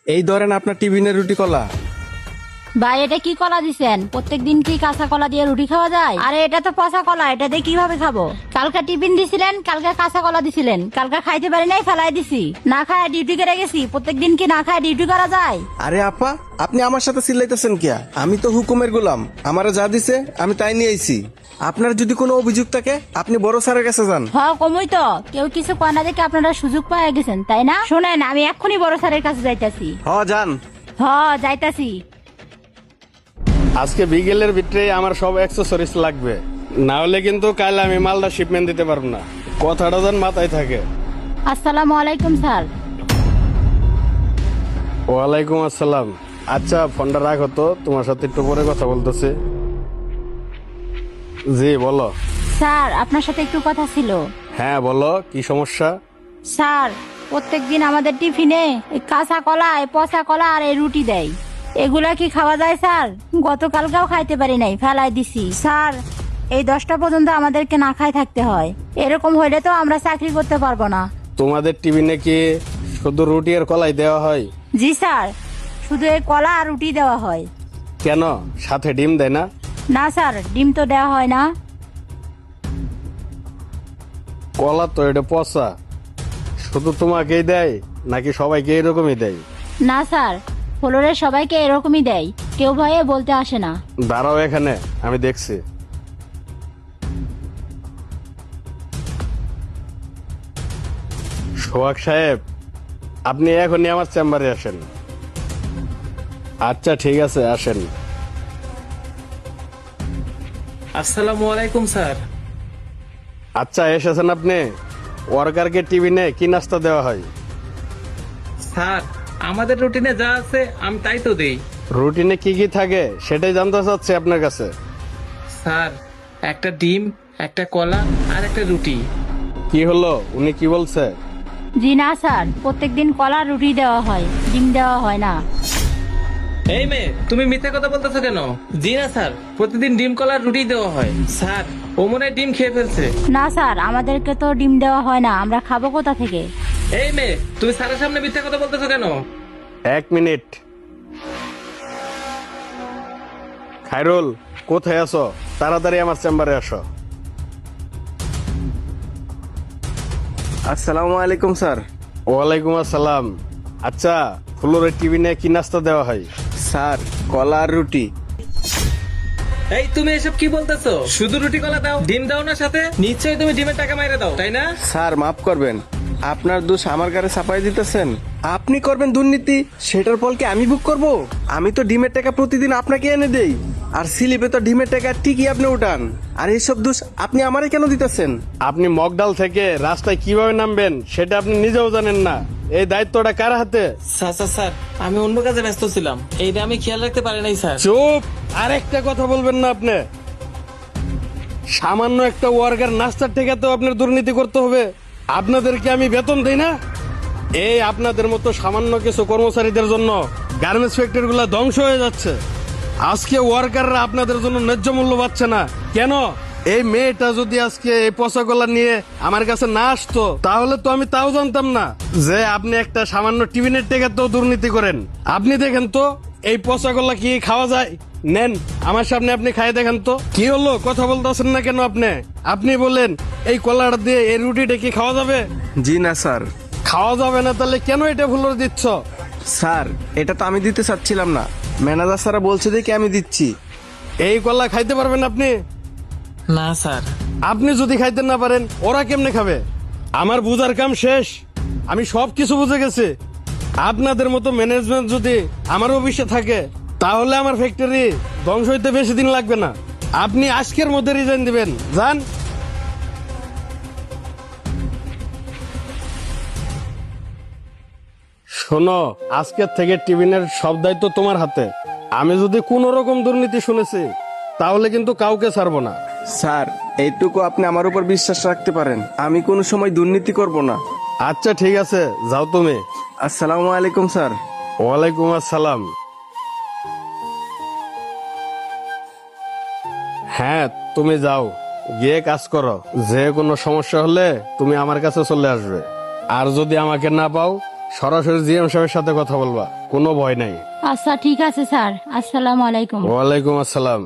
এই ধরেন আপনার টিফিনের রুটি কলা। ভাই এটা কি কলা দিছেন? প্রত্যেকদিন কি কাঁচা কলা দিয়ে রুটি খাওয়া যায়? আরে এটা তো পচা কলা, এটা দিয়ে কিভাবে খাবো? কালকে টিফিন দিছিলেন, কালকে কাঁচা কলা দিছিলেন, কালকে খাইতে পারি নাই, ফেলাই দিছি। না খায় ডিউটি করে গেছি। প্রত্যেকদিন কি না খায় ডিউটি করা যায়? আরে আপা, আপনি আমার সাথে চিল্লাইতেছেন কিয়া? আমি তো হুকুমের গোলাম, আমারে যা দিছে আমি তাই নিয়ে আইছি। আপনার যদি কোনো অভিযোগ থাকে আপনি বড় স্যারের কাছে যান। কমই তো, কেউ কিছু কয় না দেখে আপনারা সুযোগ পাওয়া গেছেন, তাই না? শোনেন, আমি এক্ষুনি বড় স্যারের কাছে যাইতাছি। যান। যাইতাছি। আজকে বিকেলের ভিতরে আমার সব অ্যাক্সেসরিজ লাগবে, না হলে কিন্তু কাল আমি মালদা শিপমেন্ট দিতে পারবো না। কথাটা যেন মাথায় থাকে। আসসালামু আলাইকুম স্যার। ওয়ালাইকুম আসসালাম। আচ্ছা ফোনটা রাখো তো, তোমার সাথে একটু পরে কথা বলতেছি। জি বলো। স্যার আপনার সাথে একটু কথা ছিল। হ্যাঁ বলো, কি সমস্যা? স্যার প্রত্যেকদিন আমাদের টিফিনে এই কাঁচা কলা, এই পচা কলা আর এই রুটি দেয়। এগুলা কি খাওয়া যায় স্যার? গতকালকেও খাইতে পারি নাই, ফেলাই দিছি। স্যার এই 10টা পর্যন্ত আমাদেরকে না খাই থাকতে হয়। এরকম হইলে তো আমরা চাকরি করতে পারবো না। তোমাদের টিফিনে কি শুধু রুটি আর কলাই দেওয়া হয়? জি স্যার, শুধু এই কলা আর রুটি দেওয়া হয়। কেন, সাথে ডিম দেয় না? না স্যার, ডিম তো দেওয়া হয় না। কলা তো এটা পচা, শুধু তোমাকেই দেয় নাকি সবাইকে এরকমই দেয়? না স্যার, ফ্লোরের সবাইকে এরকমই দেয়, কেউ ভয়ে বলতে আসে না। দাঁড়াও এখানে, আমি দেখছি। সোহাগ সাহেব, আপনি এখনই আমার চেম্বারে আসেন। আচ্ছা ঠিক আছে, আসেন। আসসালামু আলাইকুম স্যার। আচ্ছা এসেছেন আপনি। ওয়ার্কারকে টিফিনে কি নাস্তা দেওয়া হয়? স্যার আমাদের রুটিনে যা আছে আমি তাই তো দেই। রুটিনে কি কি থাকে সেটাই জানতে চাচ্ছি আপনার কাছে। স্যার একটা ডিম, একটা কলা আর একটা রুটি। কি হলো, উনি কি বলছে? জি না স্যার, প্রত্যেকদিন কলা রুটি দেওয়া হয়, ডিম দেওয়া হয় না। এই মেয়ে, তুমি মিথ্যা কথা বলতেছো কেন? জি না স্যার, প্রতিদিন ডিম কলা আর রুটি দেওয়া হয়। স্যার ও মনে হয় ডিম খেয়ে ফেলছে। না স্যার, আমাদেরকে তো ডিম দেওয়া হয় না, আমরা খাবো কোথা থেকে? এই মেয়ে, তুমি স্যারের সামনে মিথ্যা কথা বলতেছো কেন? এক মিনিট। খায়রুল, কোথায় আছো? তাড়াতাড়ি আমার চেম্বারে আসো। আসসালামু আলাইকুম স্যার। ওয়ালাইকুম আসসালাম। আচ্ছা ফ্লোরের টিফিনে কি নাস্তা দেওয়া হয়? স্যার কলা আর রুটি। এই তুমি এসব কি বলতেছো? শুধু রুটি কলা দাও, ডিম দাও না সাথে? নিশ্চয়ই তুমি ডিমের টাকা মাইরে দাও, তাই না? স্যার মাফ করবেন, আপনার দোষ আমার গাড়ি চাপাই দিতেছেন। আপনি করবেন দুর্নীতি, সেটার ফল কি আমি ভোগ করব? আমি তো ডিমের টাকা প্রতিদিন আপনাকে এনে দেই, আর স্লিপে তো ডিমের টাকা ঠিকই আপনি উঠান। আর এইসব দোষ আপনি আমারে কেন দিতেছেন? আপনি মগডাল থেকে রাস্তায় কিভাবে নামবেন সেটা আপনি নিজেও জানেন না। এই দায়িত্বটা কার হাতে? স্যার স্যার স্যার, আমি অন্য কাজে ব্যস্ত ছিলাম, এইটা আমি খেয়াল রাখতে পারি নাই স্যার। চুপ! আরেকটা কথা বলবেন না আপনি। সামান্য একটা ওয়ার্কার নাস্তার থেকে তো আপনার দুর্নীতি করতে হবে। আপনাদেরকে আমি বেতন দেই না? এই আপনাদের মতো সামান্য কিছু কর্মচারীদের জন্য গার্মেন্টস ফ্যাক্টরি গুলা ধ্বংস হয়ে যাচ্ছে। আজকে ওয়ার্কাররা আপনাদের জন্য ন্যায্য মূল্য পাচ্ছে না কেন? এই মেয়েটা যদি আজকে এই পচা কলা নিয়ে আমার কাছে না আসতো, তাহলে তো আমি তাও জানতাম না যে আপনি একটা সামান্য টিফিনের টাকাতেও দুর্নীতি করেন। আপনি দেখেন তো এই পচা কলা কি খাওয়া যায়? নেন আমার সামনে আপনি খাই দেখেন তো। কি হলো, কথা বলতেছেন না কেন আপনি? আপনি বলেন এই কলাটা দিয়ে এই রুটিটা কি খাওয়া যাবে? জি না স্যার। খাওয়া যাবে না, তাহলে কেন এটা ফুলর দিচ্ছ? স্যার এটা তো আমি দিতে চাচ্ছিলাম না, ম্যানেজার স্যার বলছে দেখি আমি দিচ্ছি। এই কলা খাইতে পারবেন আপনি? না স্যার। আপনি যদি খাইতে না পারেন ওরা কেমনে খাবে? আমার বুঝার কাম শেষ, আমি সব কিছু বুঝে গেছি। আপনাদের মতো ম্যানেজমেন্ট যদি আমার অফিসে থাকে তাহলে আমার ফ্যাক্টরি ধ্বংস হইতে বেশি দিন লাগবে না। আপনি আজকের মধ্যে রিজাইন দিবেন, যান। শোনো, আজকের থেকে টিফিনের সব দায়িত্ব তোমার হাতে। আমি যদি কোন রকম দুর্নীতি শুনেছি তাহলে কিন্তু কাউকে ছাড়বো না। স্যার এইটুকু আপনি আমার উপর বিশ্বাস রাখতে পারেন, আমি কোনো সময় দুর্নীতি করব না। আচ্ছা ঠিক আছে, যাও তুমি। আসসালামু আলাইকুম স্যার। ওয়ালাইকুম আসসালাম। হ্যাঁ তুমি যাও, গিয়ে কাজ করো। যে কোনো সমস্যা হলে তুমি আমার কাছে চলে আসবে। আর যদি আমাকে না পাও সরাসরি জিএম সাহেবের সাথে কথা বলবা, কোনো ভয় নাই। আচ্ছা ঠিক আছে স্যার, আসসালামু আলাইকুম। ওয়ালাইকুম আসসালাম।